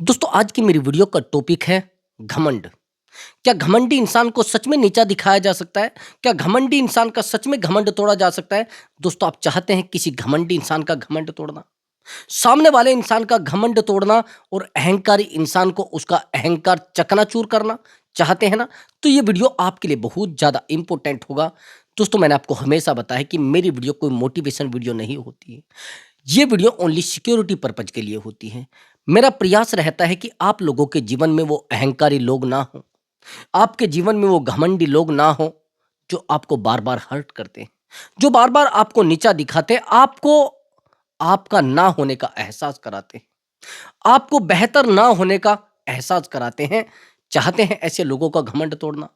दोस्तों आज की मेरी वीडियो का टॉपिक है घमंड। क्या घमंडी इंसान को सच में नीचा दिखाया जा सकता है? क्या घमंडी इंसान का सच में घमंड तोड़ा जा सकता है? दोस्तों आप चाहते हैं किसी घमंडी इंसान का घमंड तोड़ना? सामने वाले इंसान का घमंड तोड़ना और अहंकारी इंसान को उसका अहंकार चकनाचूर करना चाहते हैं ना? तो ये वीडियो आपके लिए बहुत ज़्यादा इंपॉर्टेंट होगा। दोस्तों मैंने आपको हमेशा बताया कि मेरी वीडियो कोई मोटिवेशन वीडियो नहीं होती है। ये वीडियो ओनली सिक्योरिटी पर्पज के लिए होती है। मेरा प्रयास रहता है कि आप लोगों के जीवन में वो अहंकारी लोग ना हो, आपके जीवन में वो घमंडी लोग ना हो जो आपको बार बार हर्ट करते हैं, जो बार बार आपको नीचा दिखाते हैं, आपको आपका ना होने का एहसास कराते हैं, आपको बेहतर ना होने का एहसास कराते हैं। चाहते हैं ऐसे लोगों का घमंड तोड़ना?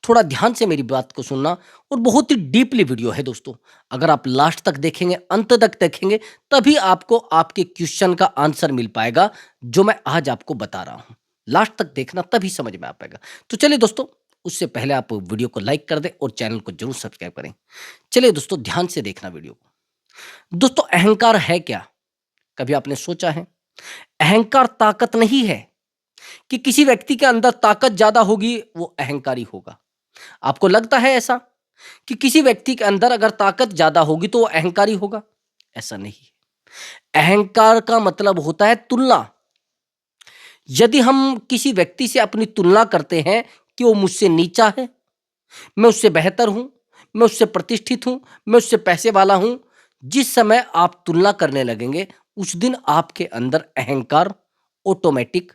थोड़ा ध्यान से मेरी बात को सुनना और बहुत ही डीपली वीडियो है दोस्तों। अगर आप लास्ट तक देखेंगे, अंत तक देखेंगे, तभी आपको आपके क्वेश्चन का आंसर मिल पाएगा जो मैं आज आपको बता रहा हूं। लास्ट तक देखना तभी समझ में आ पाएगा। तो चलिए दोस्तों, उससे पहले आप वीडियो को लाइक कर दें और चैनल को जरूर सब्सक्राइब करें। चलिए दोस्तों, ध्यान से देखना वीडियो को। दोस्तों अहंकार है क्या? कभी आपने सोचा है? अहंकार ताकत नहीं है कि किसी व्यक्ति के अंदर ताकत ज्यादा होगी वो अहंकारी होगा। आपको लगता है ऐसा कि किसी व्यक्ति के अंदर अगर ताकत ज्यादा होगी तो वो अहंकारी होगा? ऐसा नहीं है। अहंकार का मतलब होता है तुलना। यदि हम किसी व्यक्ति से अपनी तुलना करते हैं कि वो मुझसे नीचा है, मैं उससे बेहतर हूं, मैं उससे प्रतिष्ठित हूं, मैं उससे पैसे वाला हूं, जिस समय आप तुलना करने लगेंगे उस दिन आपके अंदर अहंकार ऑटोमेटिक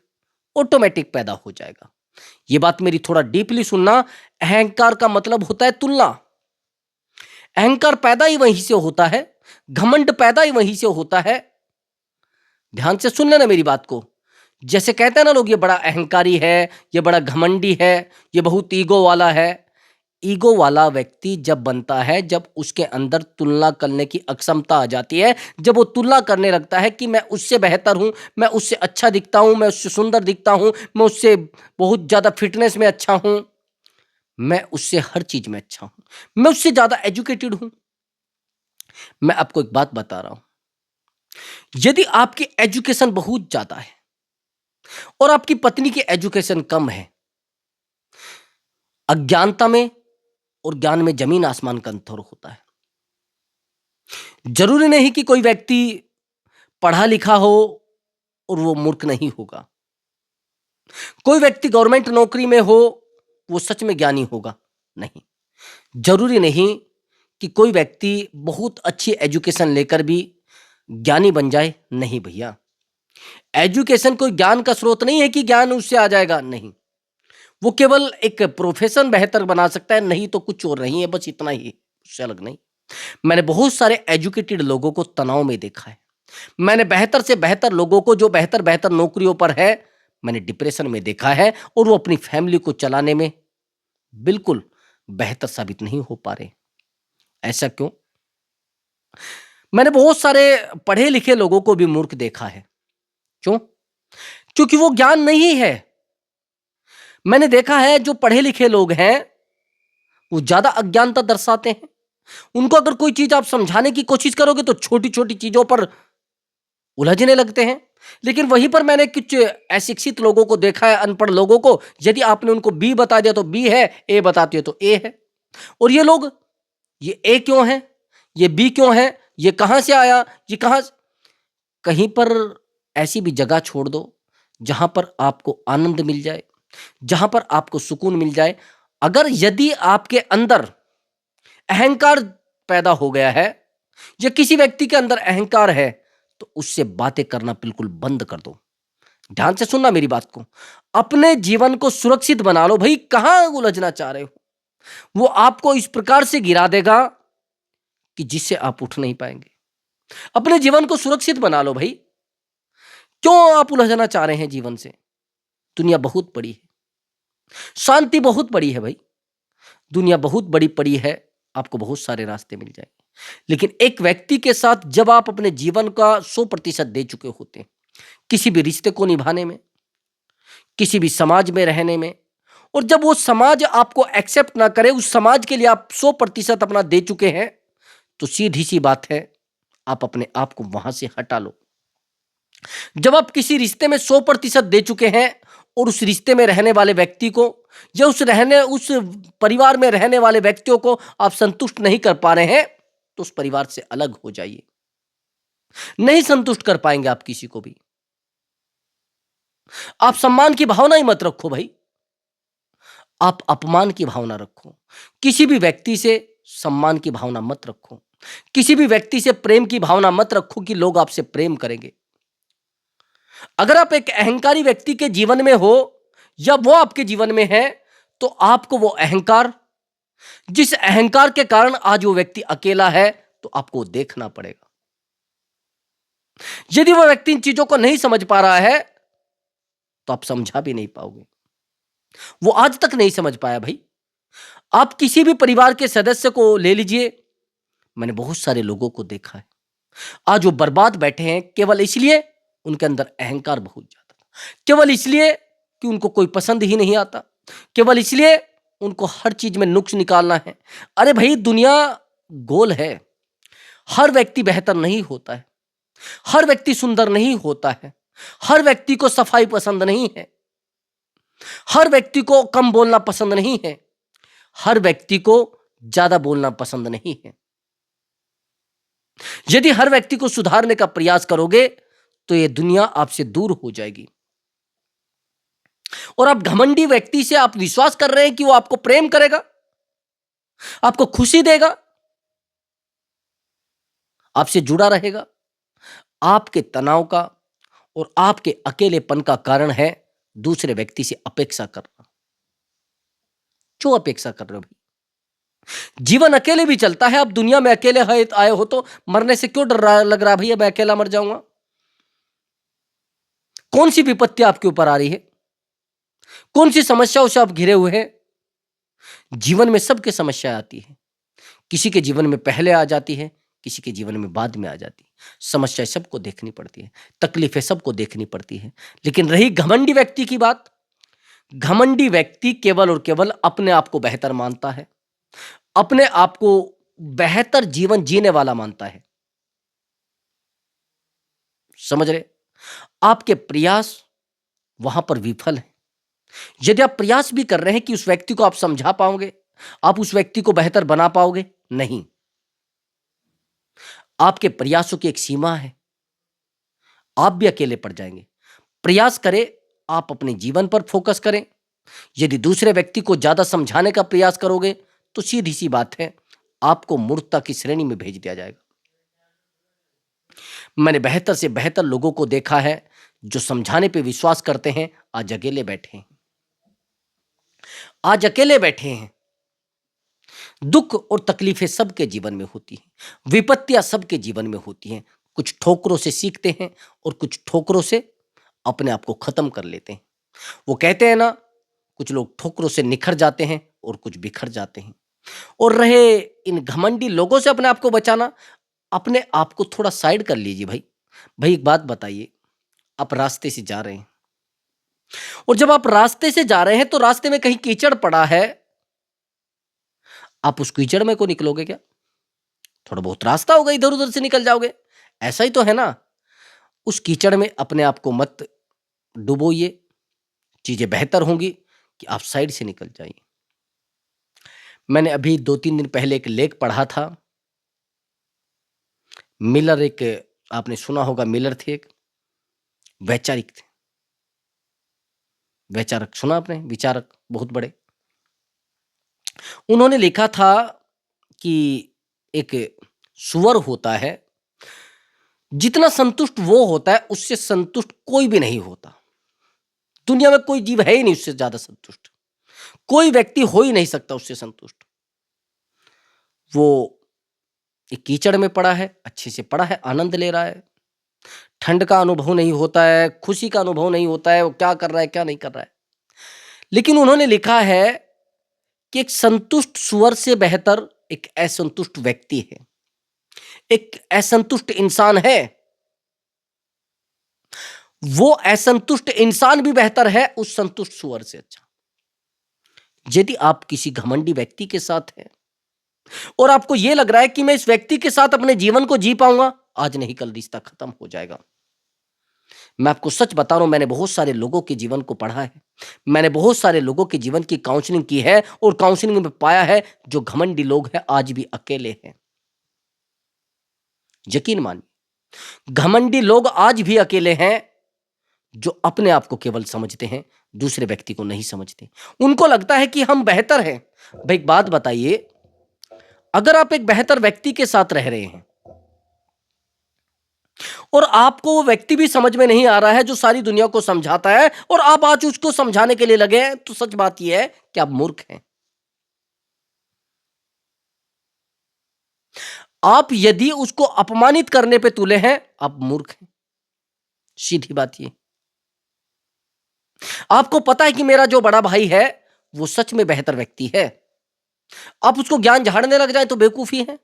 ऑटोमेटिक पैदा हो जाएगा। ये बात मेरी थोड़ा डीपली सुनना। अहंकार का मतलब होता है तुलना। अहंकार पैदा ही वहीं से होता है, घमंड पैदा ही वहीं से होता है। ध्यान से सुन लेना मेरी बात को। जैसे कहते हैं ना लोग, ये बड़ा अहंकारी है, ये बड़ा घमंडी है, ये बहुत ईगो वाला है। ईगो वाला व्यक्ति जब बनता है जब उसके अंदर तुलना करने की अक्षमता आ जाती है, जब वो तुलना करने लगता है कि मैं उससे बेहतर हूं, मैं उससे अच्छा दिखता हूं, मैं उससे सुंदर दिखता हूं, मैं उससे बहुत ज्यादा फिटनेस में अच्छा हूं, मैं उससे हर चीज में अच्छा हूं, मैं उससे ज्यादा एजुकेटेड हूं। मैं आपको एक बात बता रहा हूं, यदि आपकी एजुकेशन बहुत ज्यादा है और आपकी पत्नी की एजुकेशन कम है, अज्ञानता में और ज्ञान में जमीन आसमान का अंतर होता है। जरूरी नहीं कि कोई व्यक्ति पढ़ा लिखा हो और वो मूर्ख नहीं होगा। कोई व्यक्ति गवर्नमेंट नौकरी में हो वो सच में ज्ञानी होगा? नहीं। जरूरी नहीं कि कोई व्यक्ति बहुत अच्छी एजुकेशन लेकर भी ज्ञानी बन जाए। नहीं भैया, एजुकेशन कोई ज्ञान का स्रोत नहीं है कि ज्ञान उससे आ जाएगा। नहीं, वो केवल एक प्रोफेशन बेहतर बना सकता है, नहीं तो कुछ और नहीं है, बस इतना ही, उससे अलग नहीं। मैंने बहुत सारे एजुकेटेड लोगों को तनाव में देखा है। मैंने बेहतर से बेहतर लोगों को जो बेहतर बेहतर नौकरियों पर है, मैंने डिप्रेशन में देखा है और वो अपनी फैमिली को चलाने में बिल्कुल बेहतर साबित नहीं हो पा रहे। ऐसा क्यों? मैंने बहुत सारे पढ़े लिखे लोगों को भी मूर्ख देखा है। क्यों? क्योंकि वो ज्ञान नहीं है। मैंने देखा है जो पढ़े लिखे लोग हैं वो ज्यादा अज्ञानता दर्शाते हैं। उनको अगर कोई चीज आप समझाने की कोशिश करोगे तो छोटी छोटी चीजों पर उलझने लगते हैं। लेकिन वहीं पर मैंने कुछ अशिक्षित लोगों को देखा है, अनपढ़ लोगों को, यदि आपने उनको बी बता दिया तो बी है, ए बताती है तो ए है। और ये लोग, ये ए क्यों है, ये बी क्यों है, ये कहां से आया, ये कहां से? कहीं पर ऐसी भी जगह छोड़ दो जहां पर आपको आनंद मिल जाए, जहां पर आपको सुकून मिल जाए। अगर यदि आपके अंदर अहंकार पैदा हो गया है या किसी व्यक्ति के अंदर अहंकार है तो उससे बातें करना बिल्कुल बंद कर दो। ध्यान से सुनना मेरी बात को। अपने जीवन को सुरक्षित बना लो भाई। कहां उलझना चाह रहे हो? वो आपको इस प्रकार से गिरा देगा कि जिससे आप उठ नहीं पाएंगे। अपने जीवन को सुरक्षित बना लो भाई। क्यों आप उलझना चाह रहे हैं जीवन से? दुनिया बहुत बड़ी है, शांति बहुत बड़ी है भाई। दुनिया बहुत बड़ी पड़ी है, आपको बहुत सारे रास्ते मिल जाएंगे। लेकिन एक व्यक्ति के साथ जब आप अपने जीवन का 100% दे चुके होते हैं, किसी भी रिश्ते को निभाने में, किसी भी समाज में रहने में, और जब वो समाज आपको एक्सेप्ट ना करे, उस समाज के लिए आप 100% अपना दे चुके हैं, तो सीधी सी बात है, आप अपने आप को वहां से हटा लो। जब आप किसी रिश्ते में 100% दे चुके हैं और उस रिश्ते में रहने वाले व्यक्ति को या उस परिवार में रहने वाले व्यक्तियों को आप संतुष्ट नहीं कर पा रहे हैं, तो उस परिवार से अलग हो जाइए। नहीं संतुष्ट कर पाएंगे आप किसी को भी। आप सम्मान की भावना ही मत रखो भाई, आप अपमान की भावना रखो। किसी भी व्यक्ति से सम्मान की भावना मत रखो। किसी भी व्यक्ति से प्रेम की भावना मत रखो कि लोग आपसे प्रेम करेंगे। अगर आप एक अहंकारी व्यक्ति के जीवन में हो या वो आपके जीवन में है, तो आपको वो अहंकार, जिस अहंकार के कारण आज वो व्यक्ति अकेला है, तो आपको देखना पड़ेगा। यदि वो व्यक्ति इन चीजों को नहीं समझ पा रहा है, तो आप समझा भी नहीं पाओगे। वो आज तक नहीं समझ पाया भाई। आप किसी भी परिवार के सदस्य को ले लीजिए, मैंने बहुत सारे लोगों को देखा है, आज वो बर्बाद बैठे हैं केवल इसलिए उनके अंदर अहंकार बहुत ज्यादा था, केवल इसलिए कि उनको कोई पसंद ही नहीं आता, केवल इसलिए उनको हर चीज में नुक्स निकालना है। अरे भाई, दुनिया गोल है, हर व्यक्ति बेहतर नहीं होता है, हर व्यक्ति सुंदर नहीं होता है, हर व्यक्ति को सफाई पसंद नहीं है, हर व्यक्ति को कम बोलना पसंद नहीं है, हर व्यक्ति को ज्यादा बोलना पसंद नहीं है। यदि हर व्यक्ति को सुधारने का प्रयास करोगे तो यह दुनिया आपसे दूर हो जाएगी। और आप घमंडी व्यक्ति से आप विश्वास कर रहे हैं कि वो आपको प्रेम करेगा, आपको खुशी देगा, आपसे जुड़ा रहेगा। आपके तनाव का और आपके अकेलेपन का कारण है दूसरे व्यक्ति से अपेक्षा करना। क्यों अपेक्षा कर रहे हो भाई? जीवन अकेले भी चलता है। आप दुनिया में अकेले आए हो तो मरने से क्यों डर रहा लग रहा भैया मैं अकेला मर जाऊंगा? कौन सी विपत्ति आपके ऊपर आ रही है? कौन सी समस्याओं से आप घिरे हुए हैं? जीवन में सबके समस्या आती है, किसी के जीवन में पहले आ जाती है, किसी के जीवन में बाद में आ जाती है। समस्याएं सबको देखनी पड़ती है, तकलीफें सबको देखनी पड़ती है। लेकिन रही घमंडी व्यक्ति की बात, घमंडी व्यक्ति केवल और केवल अपने आप को बेहतर मानता है, अपने आप को बेहतर जीवन जीने वाला मानता है। समझ रहे? आपके प्रयास वहां पर विफल है। यदि आप प्रयास भी कर रहे हैं कि उस व्यक्ति को आप समझा पाओगे, आप उस व्यक्ति को बेहतर बना पाओगे, नहीं। आपके प्रयासों की एक सीमा है, आप भी अकेले पड़ जाएंगे। प्रयास करें, आप अपने जीवन पर फोकस करें। यदि दूसरे व्यक्ति को ज्यादा समझाने का प्रयास करोगे तो सीधी सी बात है, आपको मूर्खता की श्रेणी में भेज दिया जाएगा। मैंने बेहतर से बेहतर लोगों को देखा है जो समझाने पे विश्वास करते हैं, आज अकेले बैठे हैं, आज अकेले बैठे हैं। दुख और तकलीफें सबके जीवन में होती हैं, विपत्तियां सबके जीवन में होती हैं। कुछ ठोकरों से सीखते हैं और कुछ ठोकरों से अपने आप को खत्म कर लेते हैं। वो कहते हैं ना, कुछ लोग ठोकरों से निखर जाते हैं और कुछ बिखर जाते हैं। और रहे इन घमंडी लोगों से अपने आप को बचाना, अपने आप को थोड़ा साइड कर लीजिए भाई। भाई एक बात बताइए, आप रास्ते से जा रहे हैं और जब आप रास्ते से जा रहे हैं तो रास्ते में कहीं कीचड़ पड़ा है, आप उस कीचड़ में को निकलोगे क्या? थोड़ा बहुत रास्ता होगा, इधर उधर से निकल जाओगे, ऐसा ही तो है ना। उस कीचड़ में अपने आप को मत डुबोइए, चीजें बेहतर होंगी कि आप साइड से निकल जाइए। मैंने अभी 2-3 दिन पहले एक लेख पढ़ा था। मिलर, एक आपने सुना होगा, मिलर थे, एक वैचारिक थे। वैचारक सुना आपने? विचारक बहुत बड़े। उन्होंने लिखा था कि एक सुअर होता है, जितना संतुष्ट वो होता है उससे संतुष्ट कोई भी नहीं होता। दुनिया में कोई जीव है ही नहीं उससे ज्यादा संतुष्ट, कोई व्यक्ति हो ही नहीं सकता उससे संतुष्ट। वो एक कीचड़ में पड़ा है, अच्छे से पड़ा है, आनंद ले रहा है, ठंड का अनुभव नहीं होता है, खुशी का अनुभव नहीं होता है, वो क्या कर रहा है क्या नहीं कर रहा है। लेकिन उन्होंने लिखा है कि एक संतुष्ट सुअर से बेहतर एक असंतुष्ट व्यक्ति है, एक असंतुष्ट इंसान है। वो असंतुष्ट इंसान भी बेहतर है उस संतुष्ट सुअर से। अच्छा, यदि आप किसी घमंडी व्यक्ति के साथ हैं और आपको यह लग रहा है कि मैं इस व्यक्ति के साथ अपने जीवन को जी पाऊंगा, आज नहीं कल रिश्ता खत्म हो जाएगा। मैं आपको सच बता रहा हूं, मैंने बहुत सारे लोगों के जीवन को पढ़ा है, मैंने बहुत सारे लोगों के जीवन की काउंसलिंग की है और काउंसलिंग में पाया है जो घमंडी लोग हैं आज भी अकेले हैं। यकीन मानिए, घमंडी लोग आज भी अकेले हैं जो अपने आप को केवल समझते हैं, दूसरे व्यक्ति को नहीं समझते। उनको लगता है कि हम बेहतर हैं। भाई एक बात बताइए, अगर आप एक बेहतर व्यक्ति के साथ रह रहे हैं और आपको वो व्यक्ति भी समझ में नहीं आ रहा है जो सारी दुनिया को समझाता है और आप आज उसको समझाने के लिए लगे हैं, तो सच बात यह है कि आप मूर्ख हैं। आप यदि उसको अपमानित करने पे तुले हैं, आप मूर्ख हैं। सीधी बात ये। आपको पता है कि मेरा जो बड़ा भाई है वो सच में बेहतर व्यक्ति है, आप उसको ज्ञान झाड़ने लग जाए तो बेवकूफी है।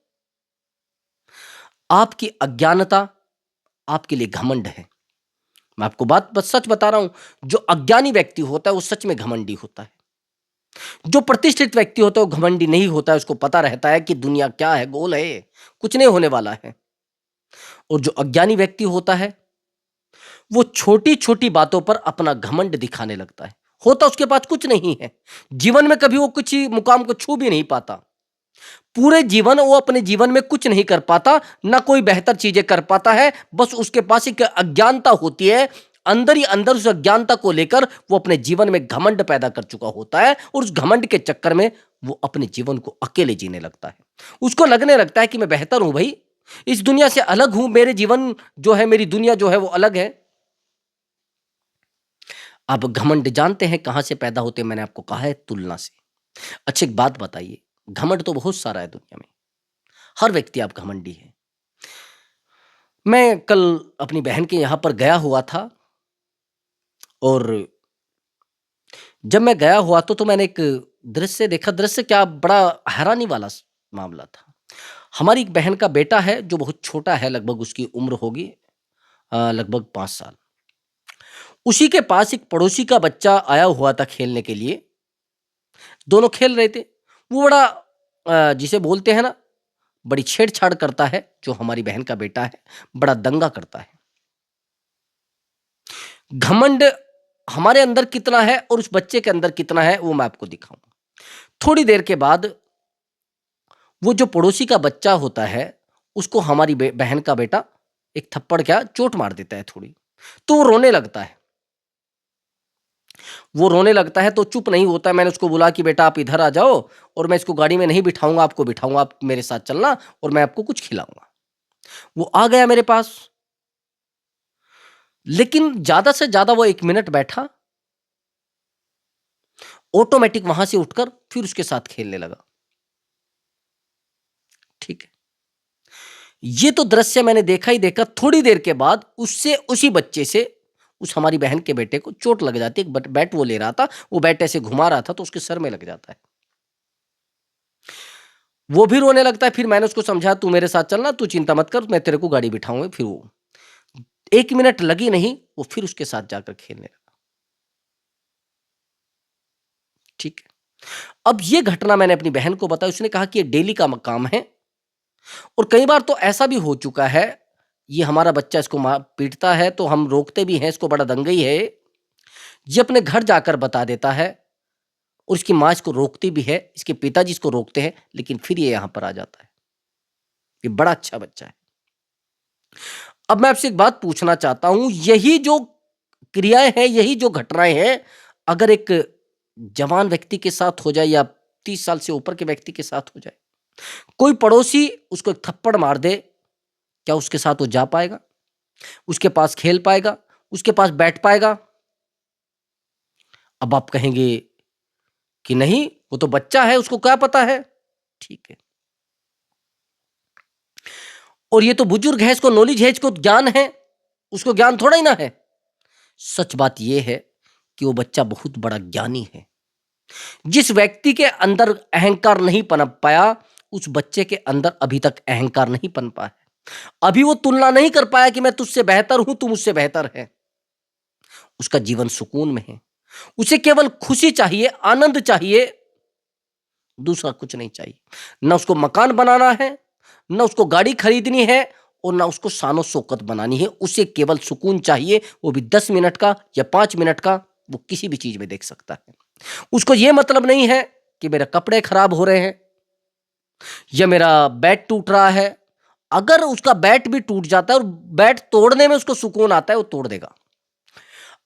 आपकी अज्ञानता आपके लिए घमंड है। मैं आपको बात बस सच बता रहा हूं, जो अज्ञानी व्यक्ति होता है वो सच में घमंडी होता है। जो प्रतिष्ठित व्यक्ति होता है वो घमंडी नहीं होता है, उसको पता रहता है कि दुनिया क्या है, गोल है, कुछ नहीं होने वाला है। और जो अज्ञानी व्यक्ति होता है वो छोटी छोटी बातों पर अपना घमंड दिखाने लगता है। होता उसके पास कुछ नहीं है, जीवन में कभी वो कुछ मुकाम को छू भी नहीं पाता, पूरे जीवन वो अपने जीवन में कुछ नहीं कर पाता, ना कोई बेहतर चीजें कर पाता है। बस उसके पास एक अज्ञानता होती है, अंदर ही अंदर उस अज्ञानता को लेकर वो अपने जीवन में घमंड पैदा कर चुका होता है और उस घमंड के चक्कर में वो अपने जीवन को अकेले जीने लगता है। उसको लगने लगता है कि मैं बेहतर हूं, भाई इस दुनिया से अलग हूं, मेरे जीवन जो है, मेरी दुनिया जो है वो अलग है। आप घमंड जानते हैं कहां से पैदा होते हैं? मैंने आपको कहा है, तुलना से। अच्छा एक बात बताइए, घमंड तो बहुत सारा है दुनिया में, हर व्यक्ति आप घमंडी है। मैं कल अपनी बहन के यहां पर गया हुआ था और जब मैं गया हुआ तो मैंने एक दृश्य देखा। दृश्य क्या, बड़ा हैरानी वाला मामला था। हमारी एक बहन का बेटा है जो बहुत छोटा है, लगभग उसकी उम्र होगी लगभग 5 साल। उसी के पास एक पड़ोसी का बच्चा आया हुआ था खेलने के लिए। दोनों खेल रहे थे। वो बड़ा जिसे बोलते हैं ना, बड़ी छेड़छाड़ करता है। जो हमारी बहन का बेटा है बड़ा दंगा करता है। घमंड हमारे अंदर कितना है और उस बच्चे के अंदर कितना है वो मैं आपको दिखाऊंगा। थोड़ी देर के बाद वो जो पड़ोसी का बच्चा होता है उसको हमारी बहन का बेटा एक थप्पड़ क्या चोट मार देता है थोड़ी, तो वो रोने लगता है। वो रोने लगता है तो चुप नहीं होता। मैंने उसको बोला कि बेटा आप इधर आ जाओ और मैं इसको गाड़ी में नहीं बिठाऊंगा, आपको बिठाऊंगा, आप मेरे साथ चलना और मैं आपको कुछ खिलाऊंगा। वो आ गया मेरे पास, लेकिन ज्यादा से ज्यादा वो 1 मिनट बैठा, ऑटोमेटिक वहां से उठकर फिर उसके साथ खेलने लगा। ठीक है, ये तो दृश्य मैंने देखा ही देखा। थोड़ी देर के बाद उससे, उसी बच्चे से, उस हमारी बहन के बेटे को चोट लग जाती है। बैट वो ले रहा था, वो बैट ऐसे घुमा रहा था तो उसके सर में लग जाता है। वो भी रोने लगता है। फिर मैंने उसको समझा, तू मेरे साथ चलना, तू चिंता मत कर, मैं तेरे को गाड़ी बिठाऊंगा। फिर वो 1 मिनट लगी नहीं, वो फिर उसके साथ जाकर खेलने लगा। ठीक है, अब ये घटना मैंने अपनी बहन को बताई। उसने कहा कि ये डेली का काम है और कई बार तो ऐसा भी हो चुका है, ये हमारा बच्चा इसको पीटता है तो हम रोकते भी हैं, इसको बड़ा दंगई है। ये अपने घर जाकर बता देता है और इसकी माँ इसको रोकती भी है, इसके पिताजी इसको रोकते हैं, लेकिन फिर ये यहां पर आ जाता है। ये बड़ा अच्छा बच्चा है। अब मैं आपसे एक बात पूछना चाहता हूं, यही जो क्रियाएं हैं, यही जो घटनाएं हैं, अगर एक जवान व्यक्ति के साथ हो जाए या 30 साल से ऊपर के व्यक्ति के साथ हो जाए, कोई पड़ोसी उसको एक थप्पड़ मार दे, क्या उसके साथ वो जा पाएगा? उसके पास खेल पाएगा? उसके पास बैठ पाएगा? अब आप कहेंगे कि नहीं, वो तो बच्चा है, उसको क्या पता है। ठीक है, और ये तो बुजुर्ग है, इसको नॉलेज है, इसको ज्ञान है, उसको ज्ञान थोड़ा ही ना है। सच बात यह है कि वो बच्चा बहुत बड़ा ज्ञानी है। जिस व्यक्ति के अंदर अहंकार नहीं पनप पाया, उस बच्चे के अंदर अभी तक अहंकार नहीं पनपा है। अभी वो तुलना नहीं कर पाया कि मैं तुझसे बेहतर हूं, तू मुझसे बेहतर है। उसका जीवन सुकून में है। उसे केवल खुशी चाहिए, आनंद चाहिए, दूसरा कुछ नहीं चाहिए। न उसको मकान बनाना है, न उसको गाड़ी खरीदनी है, और ना उसको शानो शौकत बनानी है। उसे केवल सुकून चाहिए, वो भी 10 मिनट का या 5 मिनट का, वो किसी भी चीज में देख सकता है। उसको ये मतलब नहीं है कि मेरे कपड़े खराब हो रहे हैं या मेरा बैट टूट रहा है। अगर उसका बैट भी टूट जाता है और बैट तोड़ने में उसको सुकून आता है, वो तोड़ देगा।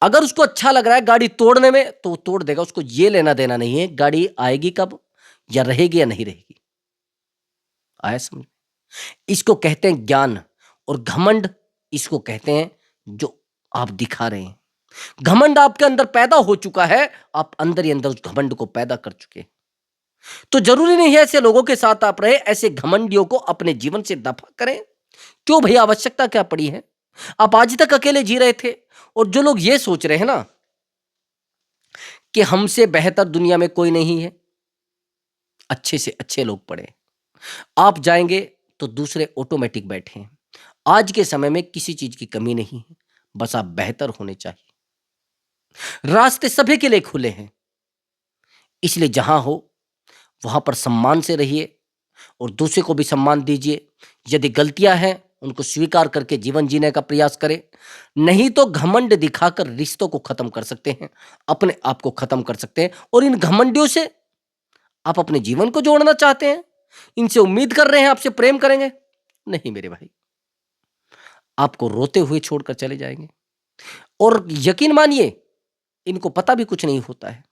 अगर उसको अच्छा लग रहा है गाड़ी तोड़ने में, तो वो तोड़ देगा। उसको ये लेना देना नहीं है गाड़ी आएगी कब, या रहेगी या नहीं रहेगी। आया समझ? इसको कहते हैं ज्ञान। और घमंड इसको कहते हैं जो आप दिखा रहे हैं। घमंड आपके अंदर पैदा हो चुका है, आप अंदर ही अंदर उस घमंड को पैदा कर चुके हैं। तो जरूरी नहीं है ऐसे लोगों के साथ आप रहे, ऐसे घमंडियों को अपने जीवन से दफा करें। क्यों भैया, आवश्यकता क्या पड़ी है? आप आज तक अकेले जी रहे थे। और जो लोग ये सोच रहे हैं ना कि हमसे बेहतर दुनिया में कोई नहीं है, अच्छे से अच्छे लोग पढ़े। आप जाएंगे तो दूसरे ऑटोमेटिक बैठे हैं। आज के समय में किसी चीज की कमी नहीं है, बस आप बेहतर होने चाहिए। रास्ते सभी के लिए खुले हैं, इसलिए जहां हो वहां पर सम्मान से रहिए और दूसरे को भी सम्मान दीजिए। यदि गलतियां हैं उनको स्वीकार करके जीवन जीने का प्रयास करें। नहीं तो घमंड दिखाकर रिश्तों को खत्म कर सकते हैं, अपने आप को खत्म कर सकते हैं। और इन घमंडियों से आप अपने जीवन को जोड़ना चाहते हैं, इनसे उम्मीद कर रहे हैं आपसे प्रेम करेंगे? नहीं मेरे भाई, आपको रोते हुए छोड़कर चले जाएंगे। और यकीन मानिए, इनको पता भी कुछ नहीं होता है।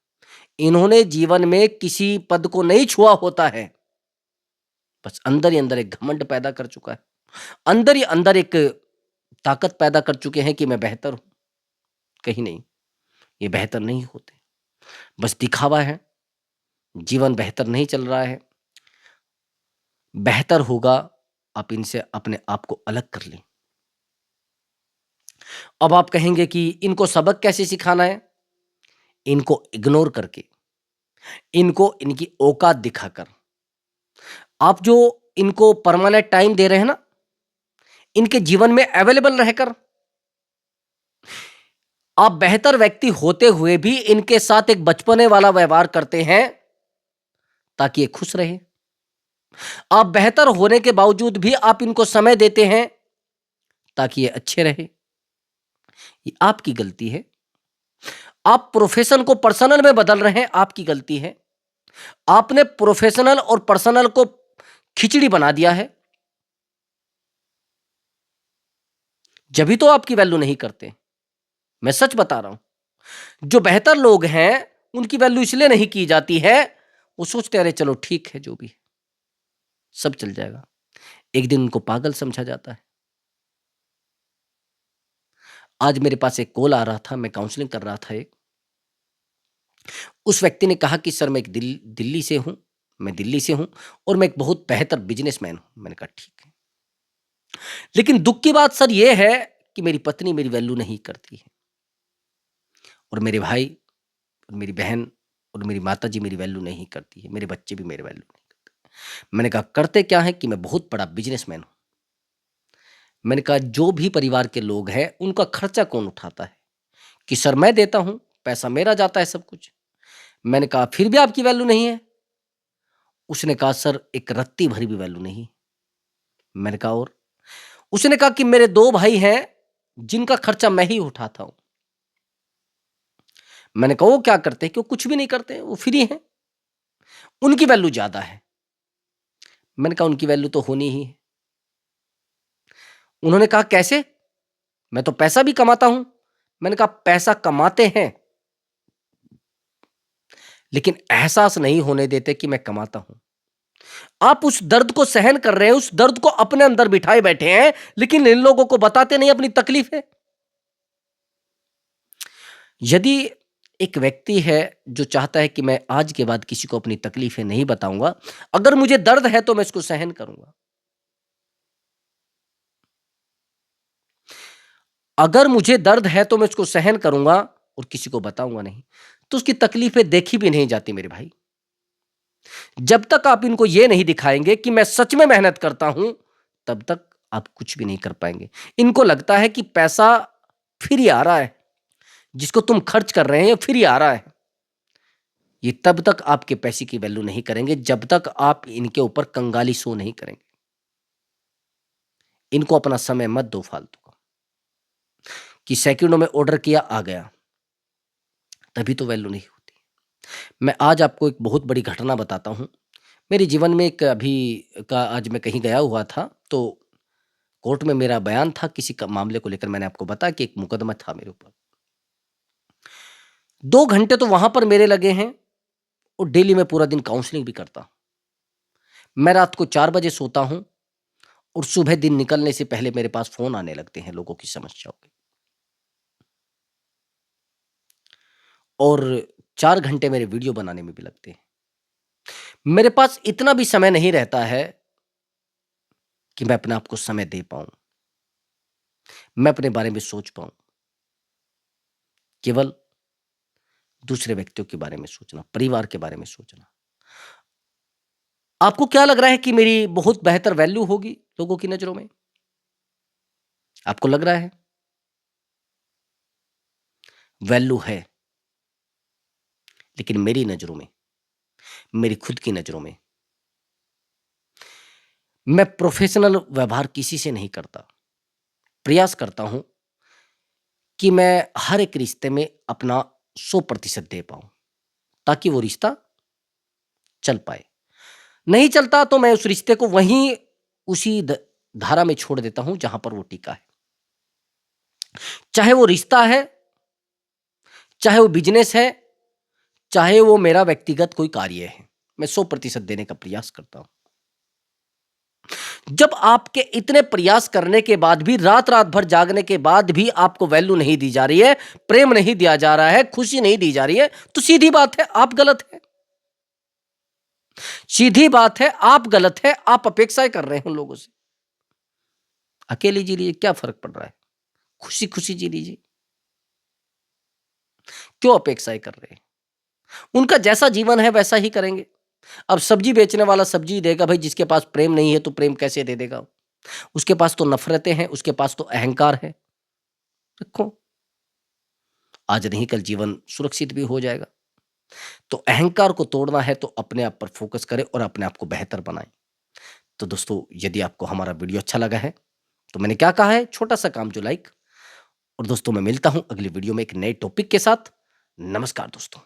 इन्होंने जीवन में किसी पद को नहीं छुआ होता है, बस अंदर ही अंदर एक घमंड पैदा कर चुका है। अंदर ही अंदर एक ताकत पैदा कर चुके हैं कि मैं बेहतर हूं। कहीं नहीं, ये बेहतर नहीं होते, बस दिखावा है। जीवन बेहतर नहीं चल रहा है। बेहतर होगा आप इनसे अपने आप को अलग कर लें। अब आप कहेंगे कि इनको सबक कैसे सिखाना है? इनको इग्नोर करके, इनको इनकी औकात दिखाकर। आप जो इनको परमानेंट टाइम दे रहे हैं ना, इनके जीवन में अवेलेबल रहकर आप बेहतर व्यक्ति होते हुए भी इनके साथ एक बचपने वाला व्यवहार करते हैं ताकि ये खुश रहे। आप बेहतर होने के बावजूद भी आप इनको समय देते हैं ताकि ये अच्छे रहे। ये आपकी गलती है। आप प्रोफेशन को पर्सनल में बदल रहे हैं, आपकी गलती है। आपने प्रोफेशनल और पर्सनल को खिचड़ी बना दिया है, जब भी तो आपकी वैल्यू नहीं करते। मैं सच बता रहा हूं। जो बेहतर लोग हैं उनकी वैल्यू इसलिए नहीं की जाती है, वो सोचते अरे चलो ठीक है, जो भी है, सब चल जाएगा। एक दिन उनको पागल समझा जाता है। आज मेरे पास एक कॉल आ रहा था, मैं काउंसलिंग कर रहा था। एक उस व्यक्ति ने कहा कि सर मैं एक दिल्ली से हूं, मैं दिल्ली से हूं और मैं एक बहुत बेहतर बिजनेसमैन हूं। मैंने कहा ठीक है, लेकिन दुख की बात सर यह है कि मेरी पत्नी मेरी वैल्यू नहीं करती है, और मेरे भाई और मेरी बहन और मेरी माता जी मेरी वैल्यू नहीं करती है, मेरे बच्चे भी मेरी वैल्यू नहीं करते। मैंने कहा करते क्या है कि मैं बहुत बड़ा बिजनेसमैन हूं। मैंने कहा जो भी परिवार के लोग हैं उनका खर्चा कौन उठाता है? कि सर मैं देता हूं, पैसा मेरा जाता है सब कुछ। मैंने कहा फिर भी आपकी वैल्यू नहीं है? उसने कहा सर एक रत्ती भरी भी वैल्यू नहीं। मैंने कहा और? उसने कहा कि मेरे दो भाई हैं जिनका खर्चा मैं ही उठाता हूं। मैंने कहा वो क्या करते हैं? कि वो कुछ भी नहीं करते, वो फ्री हैं, उनकी वैल्यू ज्यादा है। मैंने कहा उनकी वैल्यू तो होनी ही है। उन्होंने कहा कैसे? मैं तो पैसा भी कमाता हूं। मैंने कहा पैसा कमाते हैं, लेकिन एहसास नहीं होने देते कि मैं कमाता हूं। आप उस दर्द को सहन कर रहे हैं, उस दर्द को अपने अंदर बिठाए बैठे हैं, लेकिन इन लोगों को बताते नहीं अपनी तकलीफ है। यदि एक व्यक्ति है जो चाहता है कि मैं आज के बाद किसी को अपनी तकलीफें नहीं बताऊंगा, अगर मुझे दर्द है तो मैं इसको सहन करूंगा, अगर मुझे दर्द है तो मैं इसको सहन करूंगा और किसी को बताऊंगा नहीं, तो उसकी तकलीफें देखी भी नहीं जाती मेरे भाई। जब तक आप इनको यह नहीं दिखाएंगे कि मैं सच में मेहनत करता हूं, तब तक आप कुछ भी नहीं कर पाएंगे। इनको लगता है कि पैसा फ्री आ रहा है, जिसको तुम खर्च कर रहे हैं ये फ्री आ रहा है। ये तब तक आपके पैसे की वैल्यू नहीं करेंगे जब तक आप इनके ऊपर कंगाली शो नहीं करेंगे। इनको अपना समय मत दो फालतू का, कि सेकंडों में ऑर्डर किया आ गया, तभी तो वैल्यू नहीं होती। मैं आज आपको एक बहुत बड़ी घटना बताता हूँ। मेरे जीवन में एक अभी का आज मैं कहीं गया हुआ था, तो कोर्ट में मेरा बयान था किसी का मामले को लेकर। मैंने आपको बताया कि एक मुकदमा था मेरे ऊपर। 2 घंटे तो वहां पर मेरे लगे हैं, और डेली मैं पूरा दिन काउंसलिंग भी करता हूं। मैं रात को 4 बजे सोता हूं, और सुबह दिन निकलने से पहले मेरे पास फोन आने लगते हैं लोगों की समस्याओं के, और 4 घंटे मेरे वीडियो बनाने में भी लगते हैं। मेरे पास इतना भी समय नहीं रहता है कि मैं अपने आप को समय दे पाऊं, मैं अपने बारे में सोच पाऊं। केवल दूसरे व्यक्तियों के बारे में सोचना, परिवार के बारे में सोचना। आपको क्या लग रहा है कि मेरी बहुत बेहतर वैल्यू होगी लोगों की नजरों में? आपको लग रहा है? वैल्यू है, लेकिन मेरी नजरों में, मेरी खुद की नजरों में, मैं प्रोफेशनल व्यवहार किसी से नहीं करता। प्रयास करता हूं कि मैं हर एक रिश्ते में अपना 100% दे पाऊं, ताकि वो रिश्ता चल पाए। नहीं चलता तो मैं उस रिश्ते को वहीं उसी धारा में छोड़ देता हूं जहां पर वो टिका है। चाहे वो रिश्ता है, चाहे वो बिजनेस है, चाहे वो मेरा व्यक्तिगत कोई कार्य है, मैं 100% देने का प्रयास करता हूं। जब आपके इतने प्रयास करने के बाद भी, रात रात भर जागने के बाद भी आपको वैल्यू नहीं दी जा रही है, प्रेम नहीं दिया जा रहा है, खुशी नहीं दी जा रही है, तो सीधी बात है आप गलत है। सीधी बात है आप गलत है। आप अपेक्षाएं कर रहे हैं उन लोगों से। अकेले जी लीजिए, क्या फर्क पड़ रहा है? खुशी खुशी जी लीजिए। क्यों अपेक्षाएं कर रहे हैं? उनका जैसा जीवन है वैसा ही करेंगे। अब सब्जी बेचने वाला सब्जी देगा भाई, जिसके पास प्रेम नहीं है तो प्रेम कैसे दे देगा? उसके पास तो नफरतें हैं, उसके पास तो अहंकार है। रखो, आज नहीं कल जीवन सुरक्षित भी हो जाएगा। तो अहंकार को तोड़ना है तो अपने आप पर फोकस करें और अपने आप को बेहतर बनाएं। तो दोस्तों, यदि आपको हमारा वीडियो अच्छा लगा है, तो मैंने क्या कहा है, छोटा सा काम जो लाइक। और दोस्तों, मैं मिलता हूं अगली वीडियो में एक नए टॉपिक के साथ। नमस्कार दोस्तों।